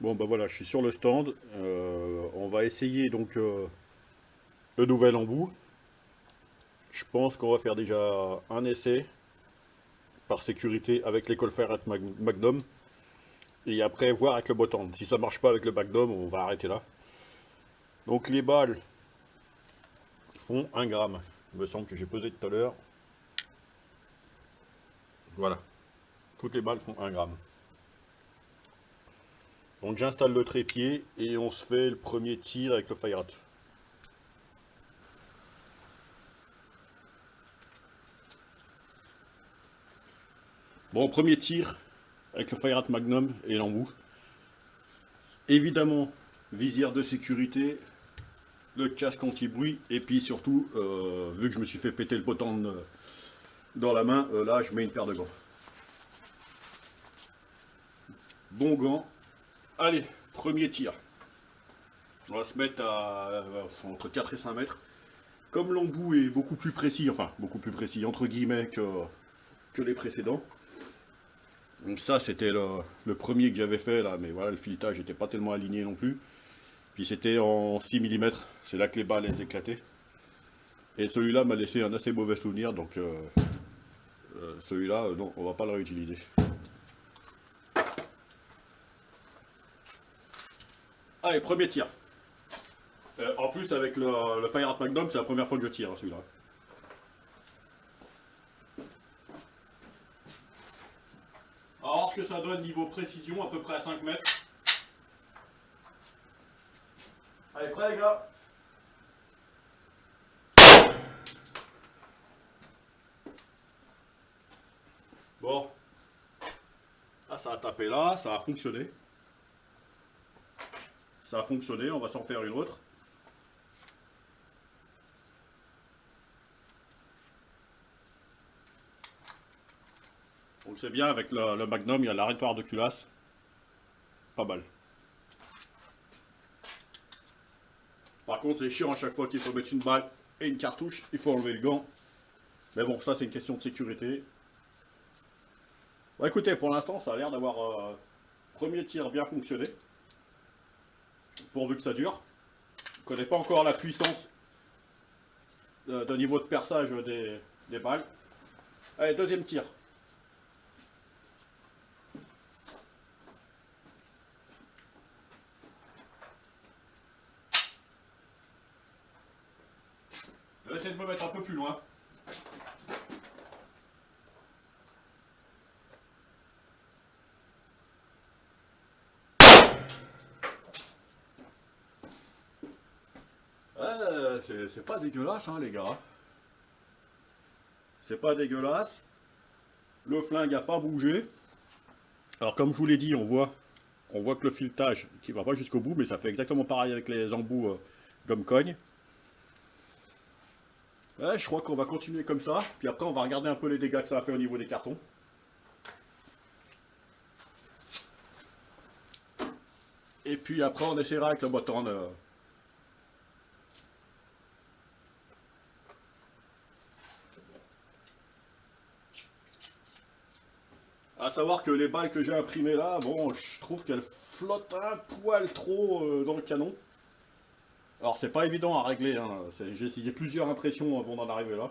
Bon bah voilà, je suis sur le stand. On va essayer donc le nouvel embout. Je pense qu'on va faire déjà un essai par sécurité avec l'école Ferret Magnum. Et après voir avec le Botan. Si ça marche pas avec le Magnum, on va arrêter là. Donc les balles font 1 gramme. Il me semble que j'ai pesé tout à l'heure. Voilà. Toutes les balles font 1 gramme. Donc j'installe le trépied et on se fait le premier tir avec le Fire Rat. Bon, premier tir avec le Fire Rat Magnum et l'embout. Évidemment, visière de sécurité, le casque anti-bruit, et puis surtout, vu que je me suis fait péter le potent dans la main, là je mets une paire de gants. Bon gant. Allez, premier tir. On va se mettre à entre 4 et 5 mètres. Comme l'embout est beaucoup plus précis, enfin beaucoup plus précis entre guillemets que les précédents. Donc ça c'était le premier que j'avais fait là, mais voilà, le filetage n'était pas tellement aligné non plus. Puis c'était en 6 mm, c'est là que les balles elles éclataient. Et celui-là m'a laissé un assez mauvais souvenir, donc celui-là, non, on va pas le réutiliser. Allez, premier tir. En plus, avec le Fire Art Magnum, c'est la première fois que je tire, hein, celui-là. Alors, ce que ça donne niveau précision, à peu près à 5 mètres. Allez, prêt les gars? Bon. Ah, ça a tapé là, ça a fonctionné. Ça a fonctionné, on va s'en faire une autre. Donc c'est bien, avec le Magnum, il y a l'arrêtoir de culasse. Pas mal. Par contre, c'est chiant à chaque fois qu'il faut mettre une balle et une cartouche, il faut enlever le gant. Mais bon, ça c'est une question de sécurité. Bon, écoutez, pour l'instant, ça a l'air d'avoir premier tir bien fonctionné. Pourvu que ça dure. Je ne connais pas encore la puissance de niveau de perçage des balles. Allez, deuxième tir. Je vais essayer de me mettre un peu plus loin. C'est pas dégueulasse, hein, les gars. C'est pas dégueulasse. Le flingue n'a pas bougé. Alors, comme je vous l'ai dit, on voit que le filetage qui va pas jusqu'au bout, mais ça fait exactement pareil avec les embouts gomme cogne. Ouais, je crois qu'on va continuer comme ça. Puis après, on va regarder un peu les dégâts que ça a fait au niveau des cartons. Et puis après, on essaiera avec le botton. À savoir que les balles que j'ai imprimées là, bon, je trouve qu'elles flottent un poil trop dans le canon. Alors, c'est pas évident à régler, hein. J'ai essayé plusieurs impressions avant d'en arriver là.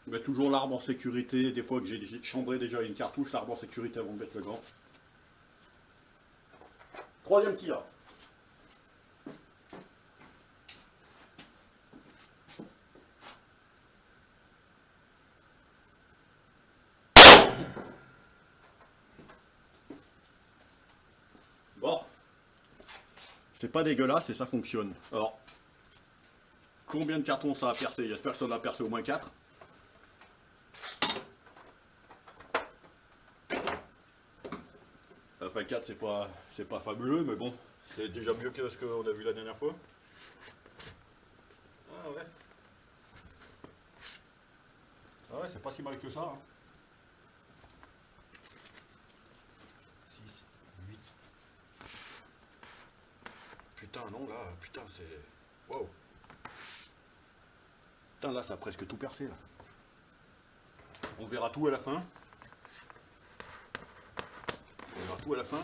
Je mets toujours l'arbre en sécurité. Des fois que j'ai chambré déjà une cartouche, l'arbre en sécurité avant de mettre le gant. Troisième tir. Bon, c'est pas dégueulasse et ça fonctionne. Alors, combien de cartons ça a percé? J'espère que ça en a percé au moins 4. Enfin 4 c'est pas fabuleux, mais bon, c'est déjà mieux que ce qu'on a vu la dernière fois. Ah ouais. Ah ouais, c'est pas si mal que ça, hein. là, putain, c'est... Waouh. Putain, là, ça a presque tout percé, là. On verra tout à la fin. On verra tout à la fin.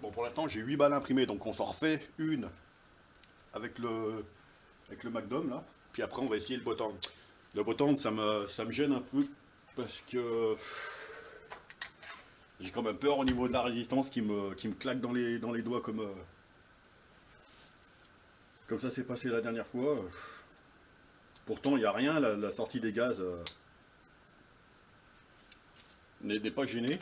Bon, pour l'instant, j'ai 8 balles imprimées, donc on s'en refait une avec le McDom, là. Puis après, on va essayer le Botan. Le Botan, ça me gêne un peu, parce que j'ai quand même peur au niveau de la résistance qui me claque dans les doigts comme ça s'est passé la dernière fois. Pourtant, il n'y a rien, la sortie des gaz n'est pas gênée.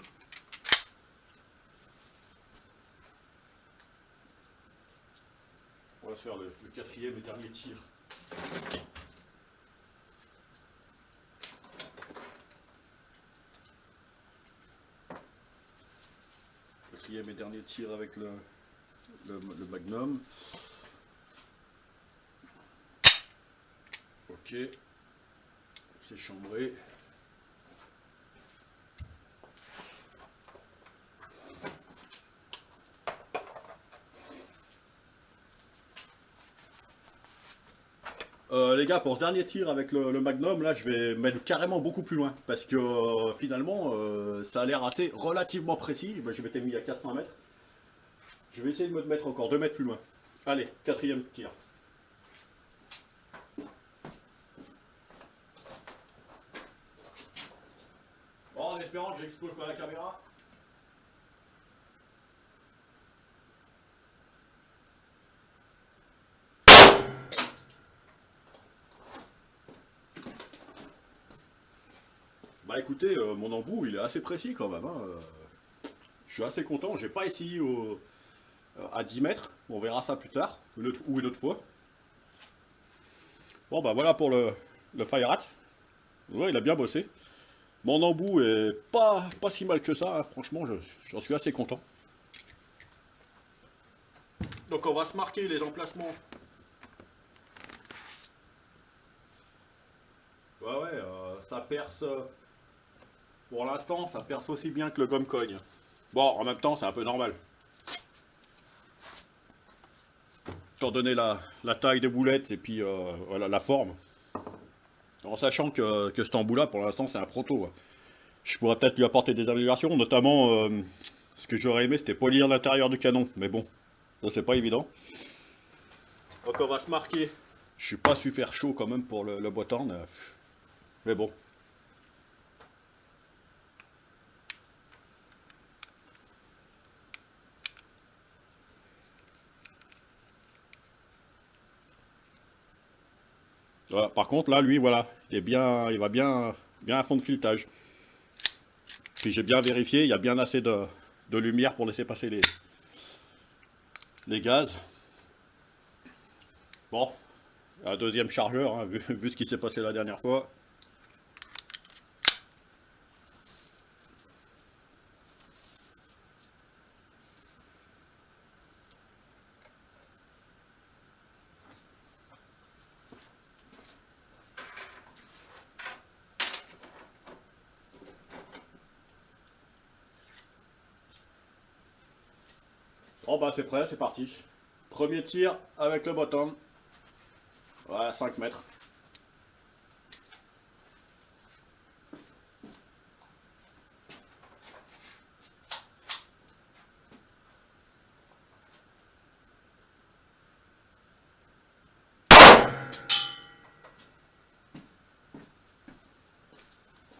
On va se faire le quatrième et dernier tir. Quatrième et dernier tir avec le Magnum. Ok, c'est chambré. Les gars, pour ce dernier tir avec le Magnum, là, je vais mettre carrément beaucoup plus loin. Parce que finalement, ça a l'air assez relativement précis. Ben, je m'étais mis à 400 mètres. Je vais essayer de me mettre encore 2 mètres plus loin. Allez, quatrième tir. Bon, en espérant que j'explose pas la caméra. Bah écoutez, mon embout, il est assez précis quand même, hein. Je suis assez content. J'ai pas essayé à 10 mètres. On verra ça plus tard, ou une autre fois. Bon, bah voilà pour le Fire Rat. Ouais, il a bien bossé. Mon embout est pas si mal que ça, hein. Franchement, j'en suis assez content. Donc on va se marquer les emplacements. Ouais, ouais, ça perce. Pour l'instant, ça perce aussi bien que le gomme cogne. Bon, en même temps, c'est un peu normal. Étant donné la taille des boulettes et puis voilà, la forme. En sachant que cet embout-là, pour l'instant, c'est un proto, hein. Je pourrais peut-être lui apporter des améliorations, notamment ce que j'aurais aimé, c'était polir l'intérieur du canon. Mais bon, ça c'est pas évident. Donc on va se marquer. Je suis pas super chaud quand même pour le Botan, mais bon. Voilà. Par contre, là, lui, voilà, il va bien à fond de filetage. Puis j'ai bien vérifié, il y a bien assez de lumière pour laisser passer les gaz. Bon, un deuxième chargeur, hein, vu ce qui s'est passé la dernière fois. Bon bah c'est prêt, c'est parti. Premier tir avec le Botan. Ouais, 5 mètres.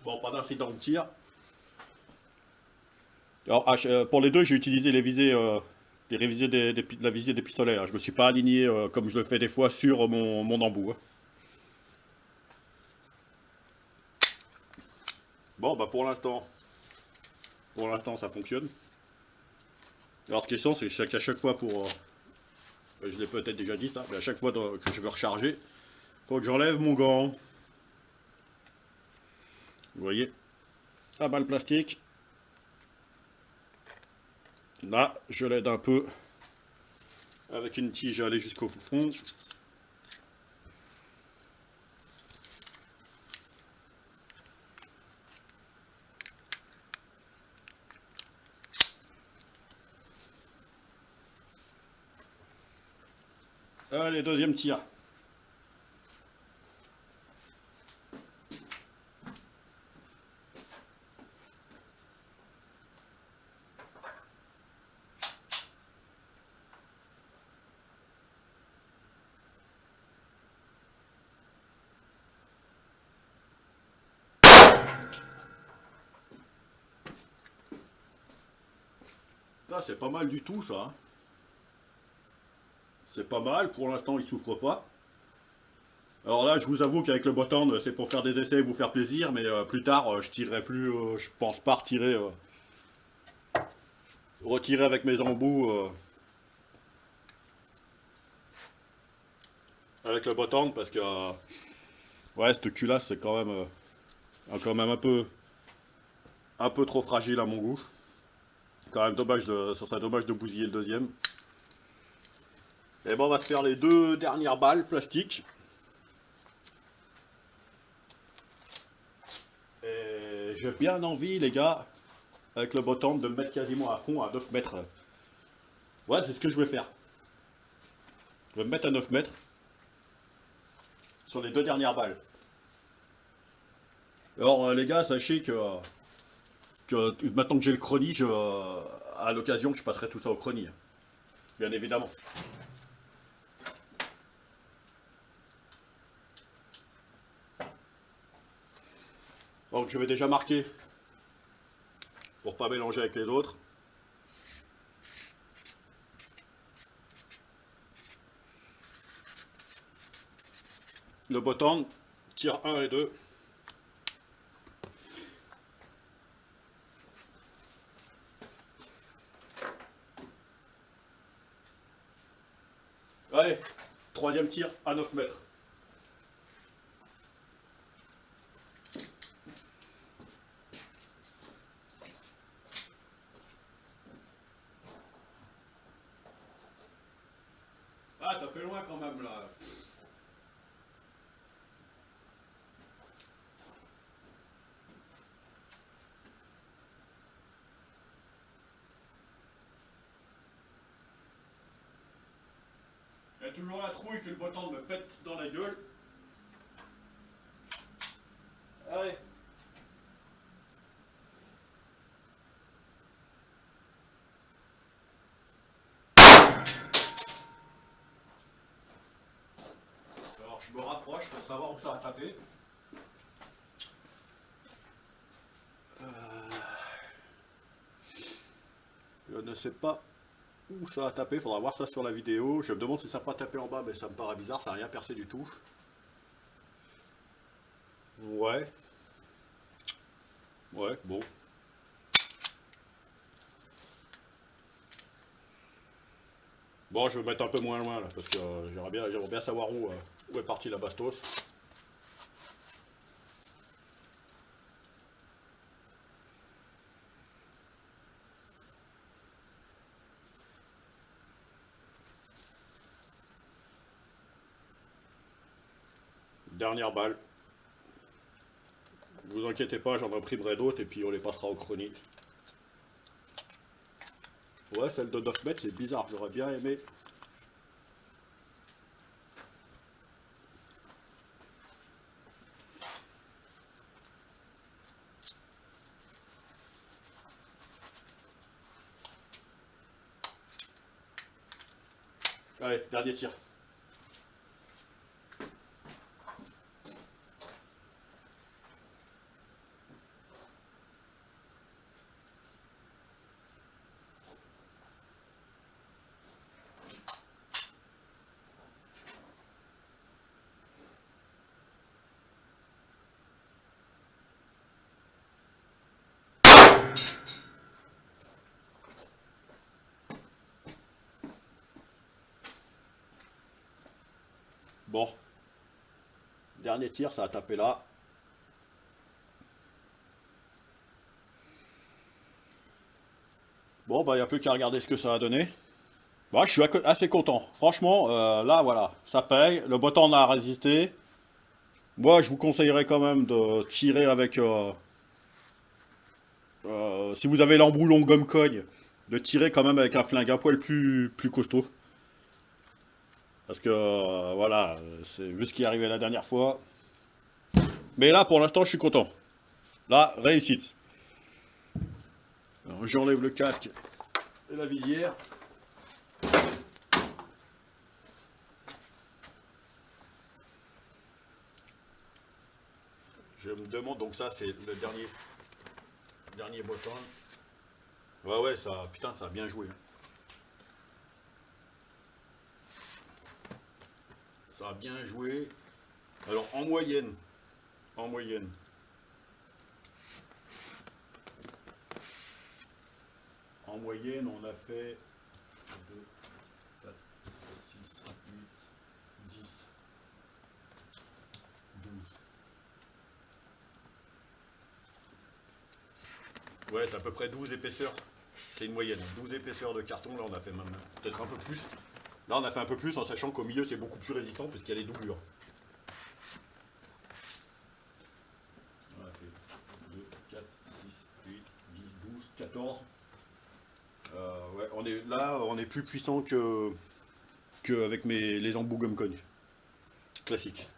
Bon, pas d'incident de tir. Alors, pour les deux, j'ai utilisé les visées la visée des pistolets, hein. Je me suis pas aligné comme je le fais des fois sur mon embout, hein. Bon, bah pour l'instant, ça fonctionne. Alors, la question, c'est qu'à chaque fois je l'ai peut-être déjà dit ça, mais à chaque fois que je veux recharger, faut que j'enlève mon gant. Vous voyez, la balle plastique. Là, je l'aide un peu avec une tige à aller jusqu'au fond. Allez, deuxième tir. Là, c'est pas mal du tout ça, hein. C'est pas mal, pour l'instant il souffre pas. Alors là, je vous avoue qu'avec le bottom, c'est pour faire des essais et vous faire plaisir, mais plus tard, je tirerai plus, je pense pas retirer, retirer avec mes embouts avec le bottom parce que ouais, cette culasse c'est quand même un peu trop fragile à mon goût. Quand même dommage ça serait dommage de bousiller le deuxième. Et bon, on va se faire les deux dernières balles plastiques. Et j'ai bien envie, les gars, avec le bottom, de me mettre quasiment à fond à 9 mètres. Ouais, c'est ce que je vais faire. Je vais me mettre à 9 mètres sur les deux dernières balles. Alors, les gars, sachez que maintenant que j'ai le chrony, à l'occasion, je passerai tout ça au chrony. Bien évidemment. Donc, je vais déjà marquer pour pas mélanger avec les autres. Le bottom, tir 1 et 2. Allez, troisième tir à 9 mètres. Ah, ça fait loin quand même là. Il y a toujours la trouille que le bottom me pète dans la gueule. Allez. Alors je me rapproche pour savoir où ça a tapé. Je ne sais pas où ça a tapé, faudra voir ça sur la vidéo. Je me demande si ça n'a pas tapé en bas, mais ça me paraît bizarre, ça n'a rien percé du tout. Ouais. Ouais, bon. Bon, je vais me mettre un peu moins loin là, parce que j'aimerais bien savoir où est partie la bastos. Dernière balle. Ne vous inquiétez pas, j'en imprimerai d'autres et puis on les passera au chronique. Ouais, celle de 9 mètres, c'est bizarre, j'aurais bien aimé. Allez, dernier tir. Bon. Dernier tir, ça a tapé là. Bon, bah, il n'y a plus qu'à regarder ce que ça a donné. Bah, je suis assez content. Franchement, là, voilà, ça paye. Le bottom a résisté. Moi, je vous conseillerais quand même de tirer avec... si vous avez l'emboulon gomme cogne, de tirer quand même avec un flingue un poil plus costaud. Parce que voilà, c'est vu ce qui est arrivé la dernière fois. Mais là, pour l'instant, je suis content. Là, réussite. Alors, j'enlève le casque et la visière. Je me demande, donc ça, c'est le dernier bottin. Ouais, ouais, ça, putain, ça a bien joué, hein. Ça a bien joué. Alors, en moyenne, on a fait 2, 4, 6, 8, 10, 12. Ouais, c'est à peu près 12 épaisseurs. C'est une moyenne. 12 épaisseurs de carton, là on a fait même peut-être un peu plus. Là on a fait un peu plus en sachant qu'au milieu c'est beaucoup plus résistant puisqu'il y a les doublures. On a fait 2, 4, 6, 8, 10, 12, 14. Ouais, on est plus puissant que avec les embouts Gumcon classiques.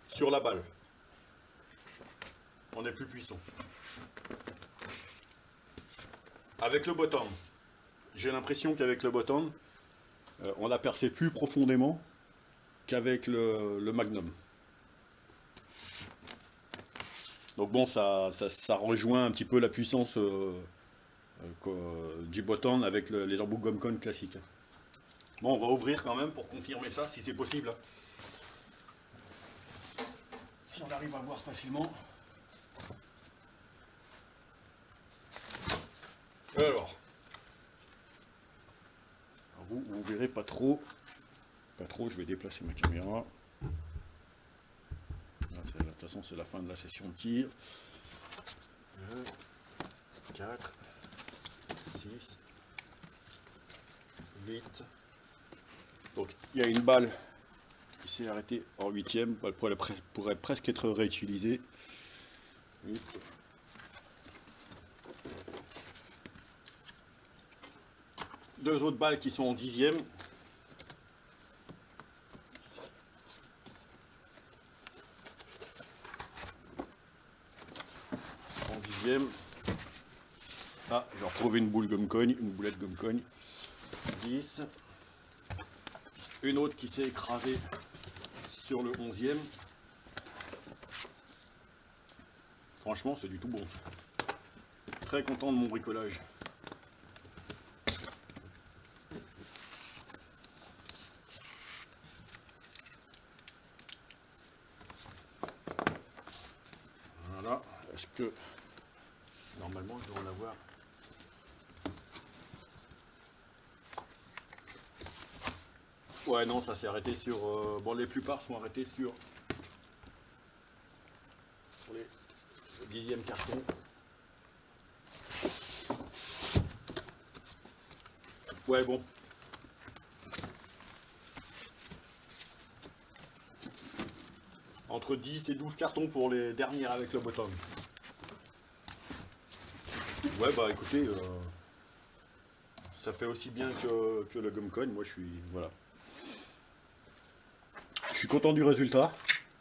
Sur la balle, on est plus puissant. Avec le bottom, j'ai l'impression qu'avec le bottom, on la percé plus profondément qu'avec le Magnum. Donc bon, ça rejoint un petit peu la puissance du bottom avec les embouts Gumcon classiques. Bon, on va ouvrir quand même pour confirmer ça, si c'est possible. Si on arrive à voir facilement. Alors vous verrez pas trop. Pas trop, je vais déplacer ma caméra. De toute façon, c'est la fin de la session de tir. 2, 4, 6, 8. Donc, il y a une balle qui s'est arrêtée en 8e. Elle pourrait presque être réutilisée. 8. Deux autres balles qui sont en 10e. Ah, j'ai retrouvé une boulette Gumcon. 10. Une autre qui s'est écrasée sur le 11e. Franchement, c'est du tout bon. Très content de mon bricolage. Voilà. Est-ce que normalement je dois en avoir? Ouais, non, ça s'est arrêté sur. Bon, les plupart sont arrêtés sur les 10e carton. Ouais, bon. Entre 10 et 12 cartons pour les dernières avec le bottom. Ouais, bah écoutez, ça fait aussi bien que le Gumcon. Moi, je suis. Voilà. Je suis content du résultat.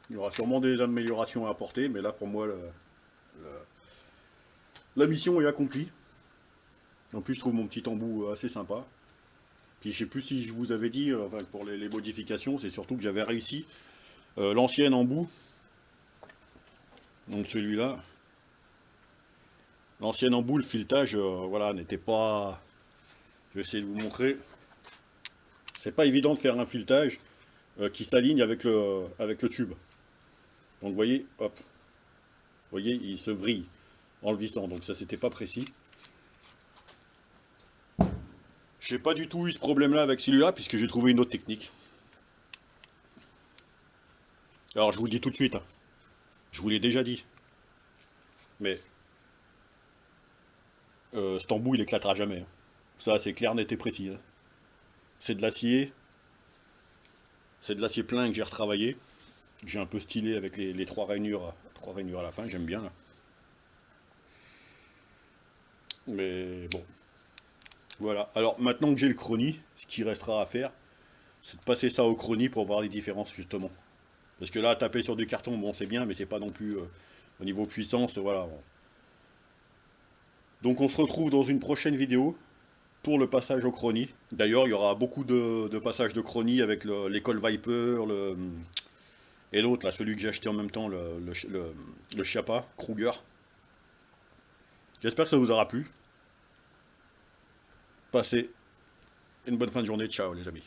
Il y aura sûrement des améliorations à apporter, mais là, pour moi, la mission est accomplie. En plus, je trouve mon petit embout assez sympa. Puis, je sais plus si je vous avais dit, enfin, pour les modifications, c'est surtout que j'avais réussi l'ancien embout. Donc celui-là. L'ancien embout, le filetage, voilà, n'était pas. Je vais essayer de vous montrer. C'est pas évident de faire un filetage qui s'aligne avec le tube. Donc vous voyez, hop. Vous voyez, il se vrille en le vissant. Donc ça, c'était pas précis. J'ai pas du tout eu ce problème-là avec celui-là, puisque j'ai trouvé une autre technique. Alors je vous le dis tout de suite, hein. Je vous l'ai déjà dit. Mais cet embout, il éclatera jamais, hein. Ça, c'est clair, net et précis, hein. C'est de l'acier. C'est de l'acier plein que j'ai retravaillé. J'ai un peu stylé avec les trois rainures à la fin, j'aime bien là. Mais bon. Voilà. Alors maintenant que j'ai le chrony, ce qui restera à faire, c'est de passer ça au chronie pour voir les différences justement. Parce que là, taper sur du carton, bon c'est bien, mais c'est pas non plus au niveau puissance, voilà. Donc on se retrouve dans une prochaine vidéo pour le passage au chrony. D'ailleurs, il y aura beaucoup de passages de chrony avec l'école Viper, et l'autre, là, celui que j'ai acheté en même temps, le Chiappa, Kruger. J'espère que ça vous aura plu. Passez une bonne fin de journée. Ciao les amis.